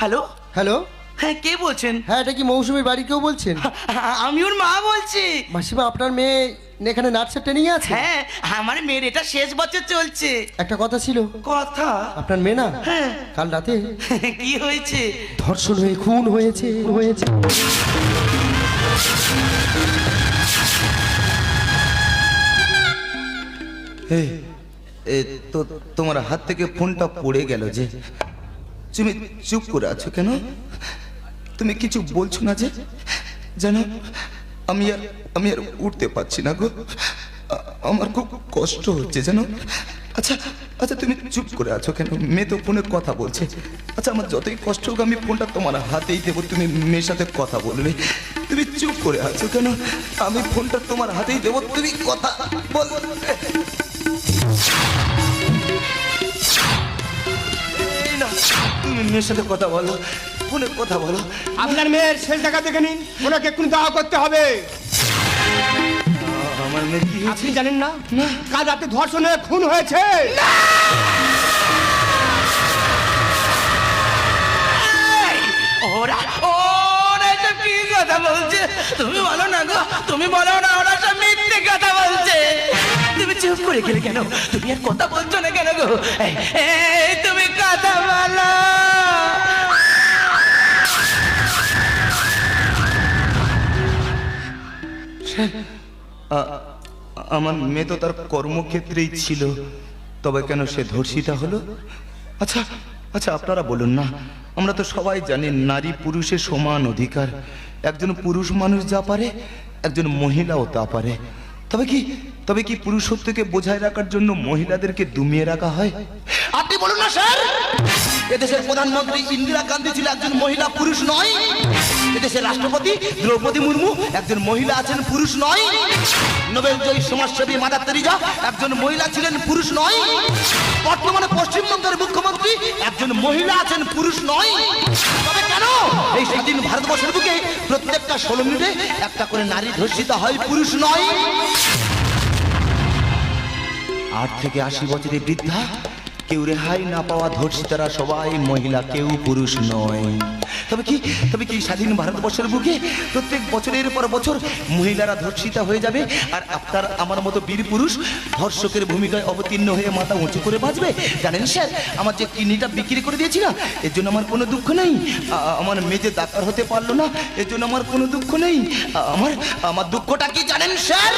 Hello hello, হ্যাঁ, কে বলছেন? হ্যাঁ এটা কি মৌসুমীর বাড়ি কেউ বলছেন? আমি ওর মা বলছি। মাসিমা আপনার মেয়ে এখানে নার্সের ট্রেনিং আছে? হ্যাঁ, আমার মেয়ের এটা শেষ বছর চলছে। একটা কথা ছিল। কথা? আপনার মেয়ে না হ্যাঁ। কাল রাতে কি হয়েছে? ধর্ষণ হয়ে খুন হয়েছে। তো তোমার হাত থেকে ফোনটা পড়ে গেল যে, তুমি চুপ করে আছো কেন? তুমি কিছু বলছো না যে? জানো আমি আর উঠতে পারছি না গো, আমার খুব কষ্ট হচ্ছে জানো। আচ্ছা আচ্ছা, তুমি চুপ করে আছো কেন? মেয়ে তো ফোনে কথা বলছে। আচ্ছা, আমার যতই কষ্ট হোক আমি ফোনটা তোমার হাতেই দেবো, তুমি মেয়ের সাথে কথা বলবে। তুমি চুপ করে আছো কেন? আমি ফোনটা তোমার হাতেই দেবো, তুমি কথা বলবে। তুমি মেয়ের সাথে কথা বলো, ফোনে কথা বলো। আপনার মেয়ের শেষ দেখা দেখে নিন, ওনাকে এক্ষুনি দাওয়া করতে হবে। আমার মেয়ে কি আপনি জানেন না কাল রাতে ধর্ষণে খুন হয়েছে? ওরা এটা কি কথা বলছে? তুমি বলো না গো, তুমি বলো না, ওরা সব মিথ্যে কথা বলছে। তুমি চুপ করে গেলে কেন? তুমি আর কথা বলছো না কেন গো? এই তুমি কথা বলো। আমার মেয়ে তো তার কর্মক্ষেত্রেই ছিল, তবে কেন সে ধর্ষিতা হলো? আচ্ছা আচ্ছা, আপনারা বলুন না, আমরা তো সবাই জানি নারী পুরুষের সমান অধিকার। একজন পুরুষ মানুষ যা পারে একজন মহিলাও তা পারে। তবে কি পুরুষত্বকে বোঝায় রাখার জন্য মহিলাদেরকে দমিয়ে রাখা হয়? আপনি বলুন না স্যার, এদেশের প্রধানমন্ত্রী ইন্দিরা গান্ধী ছিল একজন মহিলা, পুরুষ নয়? এদেশের রাষ্ট্রপতি দ্রৌপদী মুর্মু একজন মহিলা আছেন, পুরুষ নয়? নোবেল জয়ী সমাজসেবী মাদার তেরেসা একজন মহিলা ছিলেন, পুরুষ নয়? বর্তমানে পশ্চিমবঙ্গের মুখ্যমন্ত্রী একজন মহিলা আছেন, পুরুষ নয়? তবে কেন এই স্বাধীন ভারতবর্ষের বুকে প্রত্যেকটা 16 মিনিটে একটা করে নারী ধর্ষিত হয়, পুরুষ নয়? 8 থেকে 80 বছরের বৃদ্ধা, কেউ রেহাই না পাওয়া ধর্ষিতারা সবাই মহিলা, কেউ পুরুষ নয়। তবে কি স্বাধীন ভারতবর্ষের বুকে প্রত্যেক বছরের পর বছর মহিলারা ধর্ষিতা হয়ে যাবে, আর আপনার আমার মতো বীর পুরুষ ধর্ষকের ভূমিকায় অবতীর্ণ হয়ে মাথা উঁচু করে বাঁচবে? জানেন স্যার, আমার যে কিডনিটা বিক্রি করে দিয়েছি না, এর জন্য আমার কোনো দুঃখ নেই। আমার মেয়ে যে ডাক্তার হতে পারলো না, এর জন্য আমার কোনো দুঃখ নেই। আমার দুঃখটা কি জানেন স্যার?